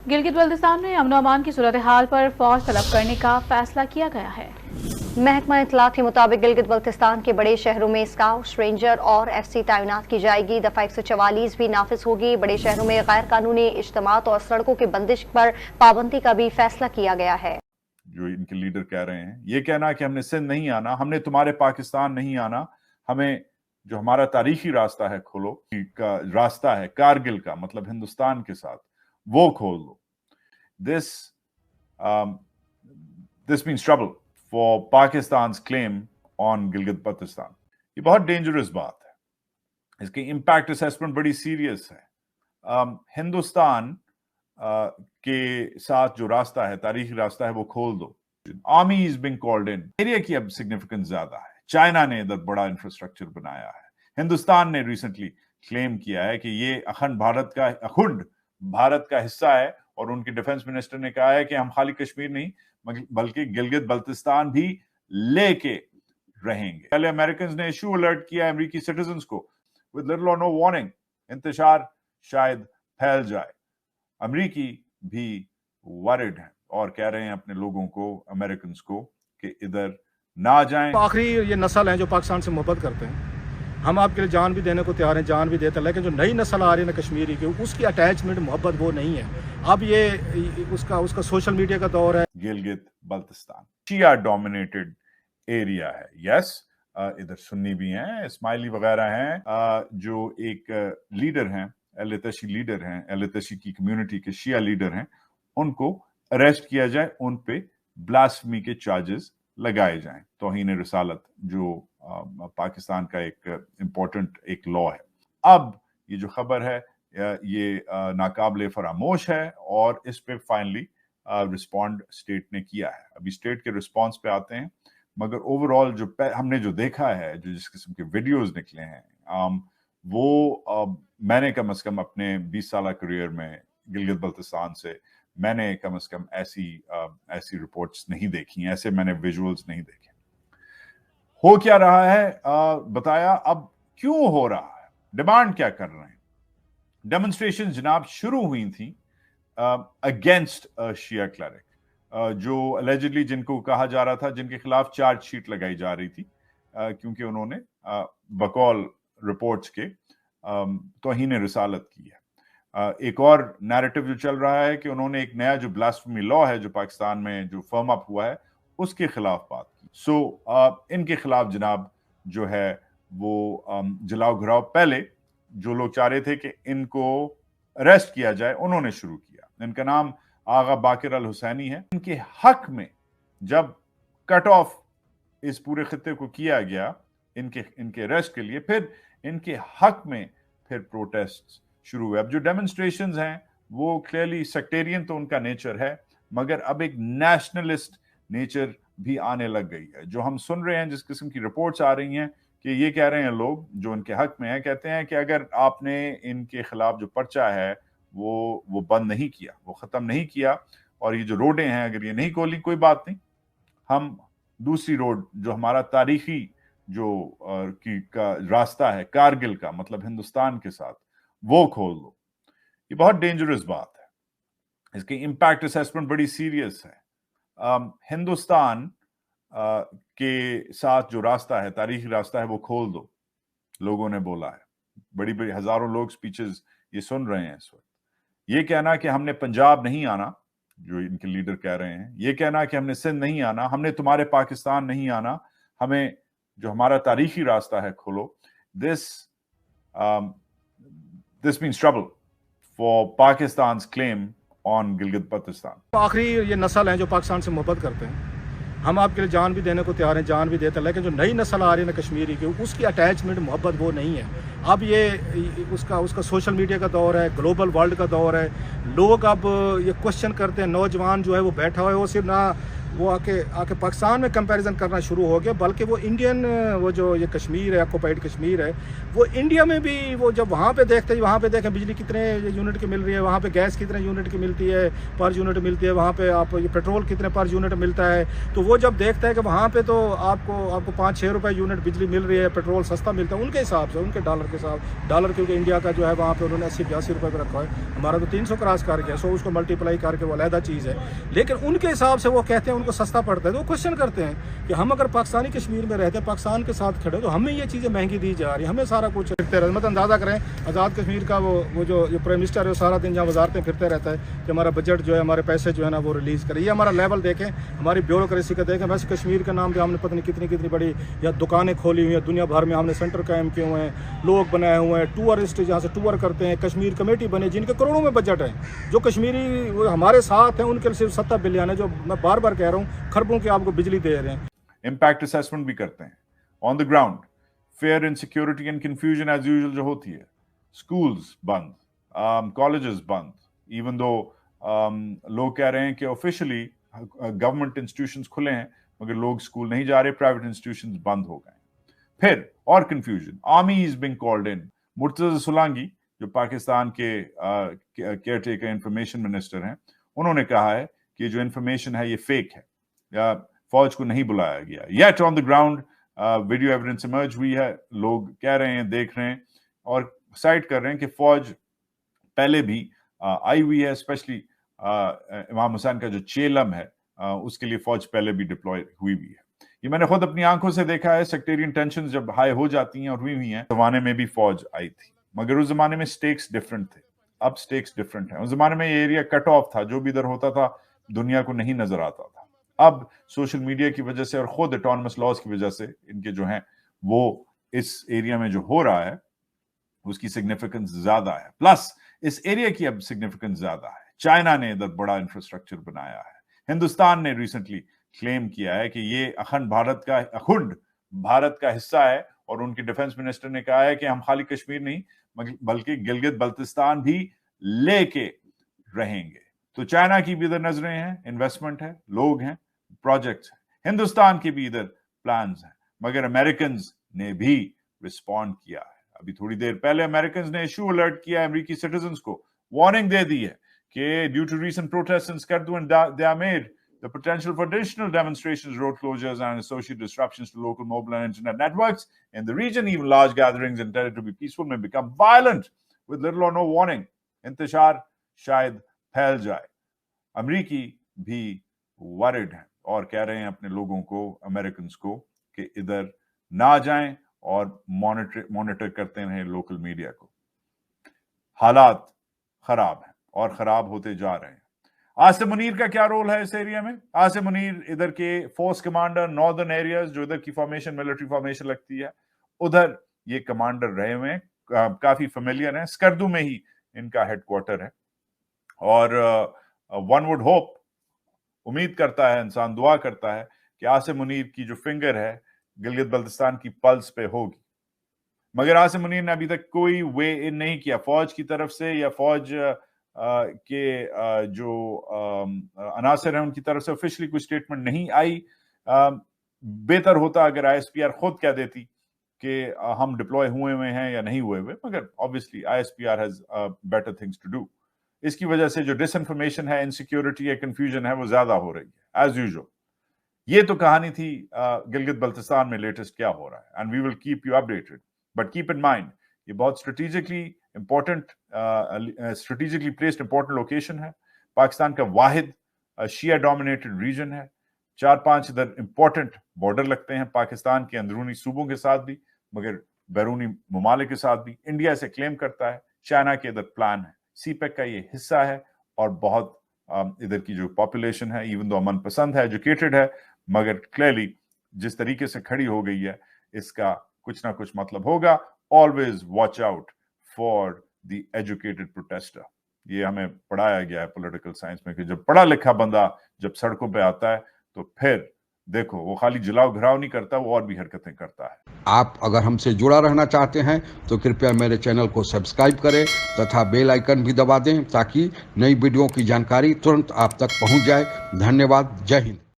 गिलगित बल्तिस्तान में अमन अमान की सूरत हाल पर फौज तलब करने का फैसला किया गया है। महकमा इत्तलात के मुताबिक गिलगित बल्तिस्तान के बड़े शहरों में स्काउट्स, रेंजर और FC तैनात की जाएगी। दफा 144 भी नाफिज होगी। बड़े शहरों में गैर कानूनी इज्तिमात और सड़कों की बंदिश पर पाबंदी का भी फैसला किया गया है। जो इनके लीडर कह रहे हैं, ये कहना कि हमने सिंध नहीं आना, हमने तुम्हारे पाकिस्तान नहीं आना, हमें जो हमारा तारीखी रास्ता है खोलो, का रास्ता है कारगिल का, मतलब हिंदुस्तान के साथ, वो खोल दो। This means trouble for Pakistan's claim on Gilgit Baltistan. ये बहुत डेंजरस बात है। इसकी इम्पैक्ट असेसमेंट बड़ी सीरियस है। हिंदुस्तान के साथ जो रास्ता है, तारीखी रास्ता है, वो खोल दो। Army is being called in. Area की अब सिग्निफिकेंस ज्यादा है। चाइना ने इधर बड़ा इंफ्रास्ट्रक्चर बनाया है। हिंदुस्तान ने रिसेंटली क्लेम किया है कि ये अखंड भारत का हिस्सा है, और उनके डिफेंस मिनिस्टर ने कहा है कि हम खाली कश्मीर नहीं बल्कि गिलगित बल्तिस्तान भी लेके रहेंगे। पहले अमेरिकन ने इशू अलर्ट किया अमेरिकी सिटीजन्स को विद लिटिल और नो वार्निंग, इंतजार शायद फैल जाए। अमेरिकी भी वरिड हैं और कह रहे हैं अपने लोगों को, अमेरिकन को, कि इधर ना जाएं। आखिरी ये नस्ल है जो पाकिस्तान से मोहब्बत करते हैं, हम आपके लिए जान भी देने को तैयार हैं, जान भी देते हैं, लेकिन जो नई नस्ल आ रही है ना कश्मीरी की, उसकी अटैचमेंट मोहब्बत वो नहीं है। अब ये उसका सोशल मीडिया का दौर है। गिलगित बल्तिस्तान शिया डोमिनेटेड एरिया है। यस, इधर सुन्नी भी हैं, इस्माइली वगैरह हैं। जो एक लीडर हैं, एलतशी लीडर हैं, एलतशी की कम्युनिटी के शिया लीडर हैं, उनको अरेस्ट किया जाए, उन पे ब्लास्फेमी के चार्जेस लगाए जाएं। तौहीन रिसालत जो पाकिस्तान का एक इम्पोर्टेंट एक लॉ है। अब ये जो खबर है ये नाकाबिले फरामोश है, और इस पे फाइनली रिस्पॉन्ड स्टेट ने किया है। अभी स्टेट के रिस्पॉन्स पे आते हैं, मगर ओवरऑल जो हमने जो देखा है, जो जिस किस्म के वीडियोस निकले हैं, वो मैंने कम से कम अपने 20 साल करियर में गिलगित बल्तिस्तान से मैंने कम से कम ऐसी रिपोर्ट्स नहीं देखी, ऐसे मैंने विजुअल्स नहीं देखे। हो क्या रहा है बताया। अब क्यों हो रहा है, डिमांड क्या कर रहे हैं। डेमोन्स्ट्रेशन जनाब शुरू हुई थी अगेंस्ट शिया क्लरिक, जो अलेजिडली जिनको कहा जा रहा था, जिनके खिलाफ चार्जशीट लगाई जा रही थी, क्योंकि उन्होंने बकौल रिपोर्ट्स के तौहीन रिसालत की है। एक और नैरेटिव जो चल रहा है कि उन्होंने एक नया जो ब्लास्फेमी लॉ है जो पाकिस्तान में जो फर्म अप हुआ है, उसके खिलाफ बात की। इनके खिलाफ जनाब जो है वो जलाओ घराव पहले जो लोग चाह रहे थे कि इनको अरेस्ट किया जाए, उन्होंने शुरू किया। इनका नाम आगा बाकिर अल हुसैनी है। इनके हक में जब कट ऑफ इस पूरे खित्ते को किया गया इनके अरेस्ट के लिए, फिर इनके हक में फिर प्रोटेस्ट शुरू हुए। अब जो डेमोन्स्ट्रेशंस हैं वो क्लियरली सेक्टेरियन तो उनका नेचर है, मगर अब एक नेशनलिस्ट नेचर भी आने लग गई है। जो हम सुन रहे हैं, जिस किस्म की रिपोर्ट्स आ रही हैं, कि ये कह रहे हैं लोग जो इनके हक में है, कहते हैं कि अगर आपने इनके खिलाफ जो पर्चा है वो बंद नहीं किया, वो खत्म नहीं किया, और ये जो रोडें हैं अगर ये नहीं खोली, कोई बात नहीं, हम दूसरी रोड जो हमारा तारीखी जो का रास्ता है कारगिल का, मतलब हिंदुस्तान के साथ, वो खोल दो। ये बहुत डेंजरस बात है। इसकी इम्पैक्ट असेसमेंट बड़ी सीरियस है। हिंदुस्तान के साथ जो रास्ता है, तारीखी रास्ता है, वो खोल दो, लोगों ने बोला है। बड़ी बड़ी हजारों लोग स्पीचेस ये सुन रहे हैं इस वक्त। ये कहना कि हमने पंजाब नहीं आना, जो इनके लीडर कह रहे हैं, ये कहना कि हमने सिंध नहीं आना, हमने तुम्हारे पाकिस्तान नहीं आना, हमें जो हमारा तारीखी रास्ता है खोलो। This means trouble for Pakistan's claim on Gilgit Baltistan. आखिरी ये नस्ल है जो पाकिस्तान से मोहब्बत करते हैं, हम आपके लिए जान भी देने को तैयार हैं, जान भी देते हैं, लेकिन जो नई नस्ल आ रही है ना कश्मीरी की, उसकी अटैचमेंट मोहब्बत वो नहीं है। अब ये उसका सोशल मीडिया का दौर है, ग्लोबल वर्ल्ड का दौर है। लोग अब ये क्वेश्चन करते हैं, नौजवान जो है वो बैठा हुआ है, वो सिर्फ ना वो आके पाकिस्तान में कंपैरिजन करना शुरू हो गया, बल्कि वो इंडियन वो जो ये कश्मीर है, ऑक्युपाइड कश्मीर है, वो इंडिया में भी वो जब वहाँ पे देखते हैं, वहाँ पे देखें बिजली कितने यूनिट की मिल रही है, वहाँ पे गैस कितने यूनिट की मिलती है, पर यूनिट मिलती है, वहाँ पे आप ये पेट्रोल कितने पर यूनिट मिलता है, तो वो जब देखता है कि वहाँ पे तो आपको 5-6 रुपये यूनिट बिजली मिल रही है, पेट्रोल सस्ता मिलता है, उनके हिसाब से, उनके डॉलर के हिसाब, डॉलर क्योंकि इंडिया का जो है वहाँ पे उन्होंने 80-82 रुपये पर रखा है, हमारा तो 300 क्रॉस कर गया, 100 उसको मल्टीप्लाई करके वो अलहदा चीज़ है, लेकिन उनके हिसाब से वो कहते हैं उनको सस्ता पड़ता है। तो वो क्वेश्चन करते हैं कि हम अगर पाकिस्तानी कश्मीर में रहते हैं, पाकिस्तान के साथ खड़े, तो हमें ये चीज़ें महंगी दी जा रही है, हमें सारा कुछ फिरते रहते, मतलब अंदाज़ा करें आज़ाद कश्मीर का वो जो प्राइम मिनिस्टर है वो सारा दिन जहाँ वजारतें फिरते रहता है कि हमारा बजट जो है, हमारे पैसे जो है ना वो रिलीज़ करें। ये हमारा लेवल देखें, हमारी ब्यूरोक्रेसी का देखें, वैसे कश्मीर के नाम पर हमने पता नहीं कितनी बड़ी या दुकानें खोली हुई हैं, दुनिया भर में हमने सेंटर कायम किए हुए हैं, लोग बनाए हुए हैं, टूरिस्ट जहाँ से टूर करते हैं, कश्मीर कमेटी बने जिनके करोड़ों में बजट है, जो कश्मीरी हमारे साथ हैं उनके सिर्फ 70 बिलियन है, जो मैं बार बार कह रहा हूँ खरबों की आपको बिजली दे रहे हैं। इम्पैक्ट असेसमेंट भी करते हैं on the ground. Fear insecurity and confusion as usual जो होती है, स्कूल्स बंद, कॉलेजेस बंद, इवन दो लोग कह रहे हैं कि ऑफिशियली गवर्नमेंट इंस्टीट्यूशंस खुले हैं मगर लोग स्कूल नहीं जा रहे, प्राइवेट इंस्टीट्यूशंस बंद हो गए। फिर और confusion, army is being called in. Murtaza Sulangi जो पाकिस्तान के केयर टेकर इंफॉर्मेशन मिनिस्टर हैं, उन्होंने कहा है कि जो इंफॉर्मेशन है ये फेक है, या फौज को नहीं बुलाया गया। Yet on the ground video evidence emerge हुई है, लोग कह रहे हैं, देख रहे हैं और साइट कर रहे हैं कि फौज पहले भी आई हुई है, स्पेशली इमाम हुसैन का जो चेलम है उसके लिए फौज पहले भी डिप्लॉय हुई है। ये मैंने खुद अपनी आंखों से देखा है। सेक्टेरियन टेंशन जब हाई हो जाती हैं और हुई हैं, जमाने में भी फौज आई थी, मगर उस जमाने में स्टेक्स डिफरेंट थे, अब स्टेक्स डिफरेंट हैं। उस जमाने में ये एरिया कट ऑफ था, जो भी इधर होता था दुनिया को नहीं नजर आता था। अब सोशल मीडिया की वजह से और खुद ऑटोनमस लॉज की वजह से इनके जो हैं वो इस एरिया में जो हो रहा है उसकी सिग्निफिकेंस ज्यादा है। प्लस इस एरिया की अब सिग्निफिकेंस ज्यादा है। चाइना ने इधर बड़ा इंफ्रास्ट्रक्चर बनाया है। हिंदुस्तान ने रिसेंटली क्लेम किया है कि ये अखंड भारत का हिस्सा है, और उनके डिफेंस मिनिस्टर ने कहा है कि हम खाली कश्मीर नहीं बल्कि गिलगित बल्तिस्तान भी लेके रहेंगे। तो चाइना की भी इधर नजरें हैं, इन्वेस्टमेंट है, लोग हैं, प्रोजेक्ट्स हैं। हिंदुस्तान के भी इधर प्लान्स हैं, मगर अमेरिकन ने भी रिस्पॉन्ड किया है। अभी थोड़ी देर पहले अमेरिकन ने इशू अलर्ट किया, अमेरिकी सिटीजन्स को वार्निंग दे दी है कि due to recent protest in Skardu and Diamer, the potential for additional demonstrations, road closures, and associated disruptions to local mobile and internet networks in the region. Even large gatherings intended to be peaceful may become violent with little or no warning. इंतशार शायद फैल जाए। अमेरिकी भी worried हैं और कह रहे हैं अपने लोगों को, अमेरिकन्स को, कि इधर ना जाएं और मॉनिटर करते रहें लोकल मीडिया को। हालात खराब हैं और खराब होते जा रहे हैं। आसिम मुनीर का क्या रोल है इस एरिया में? आसिम मुनीर इधर के फोर्स कमांडर, नॉर्दर्न एरियाज जो इधर की फॉर्मेशन, मिलिट्री फॉर्मेशन लगती है, उधर ये कमांडर रहे हुए हैं, काफी फेमिलियर हैं। स्कर्दू में ही इनका हेडक्वार्टर है और वन वुड होप, उम्मीद करता है इंसान, दुआ करता है कि आसिम मुनीर की जो फिंगर है गिलगित बल्तिस्तान की पल्स पे होगी। मगर आसिम मुनीर ने अभी तक कोई वे इन नहीं किया फौज की तरफ से, या फौज के जो अनासर हैं उनकी तरफ से ऑफिशियली कोई स्टेटमेंट नहीं आई। बेहतर होता अगर आईएसपीआर खुद कह देती कि हम डिप्लॉय हुए हैं या नहीं हुए, मगर obviously ISPR has better things to do. इसकी वजह से जो डिसइंफॉर्मेशन है, इनसिक्योरिटी है, कंफ्यूजन है, वो ज्यादा हो रही है एज यूजुअल। ये तो कहानी थी गिलगित बल्तिस्तान में लेटेस्ट क्या हो रहा है, and we will keep you updated. But keep in mind ये बहुत स्ट्रेटेजिकली प्लेस्ड इंपॉर्टेंट लोकेशन है। पाकिस्तान का वाहिद शिया डोमिनेटेड रीजन है। 4-5 इधर इंपॉर्टेंट बॉर्डर लगते हैं पाकिस्तान के अंदरूनी सूबों के साथ भी, मगर बैरूनी ममालिक के साथ भी। इंडिया से क्लेम करता है, चाइना के इधर प्लान है, सीपेक का ये हिस्सा है, और बहुत इधर की जो पॉपुलेशन है, इवन दो अमन पसंद है, एजुकेटेड है, मगर क्लियरली जिस तरीके से खड़ी हो गई है इसका कुछ ना कुछ मतलब होगा। Always watch out for the educated protester. ये हमें पढ़ाया गया है पॉलिटिकल साइंस में कि जब पढ़ा लिखा बंदा जब सड़कों पे आता है तो फिर देखो वो खाली जलाओ घराव नहीं करता, वो और भी हरकतें करता है। आप अगर हमसे जुड़ा रहना चाहते हैं तो कृपया मेरे चैनल को सब्सक्राइब करें तथा बेल आइकन भी दबा दें ताकि नई वीडियो की जानकारी तुरंत आप तक पहुंच जाए। धन्यवाद। जय हिंद।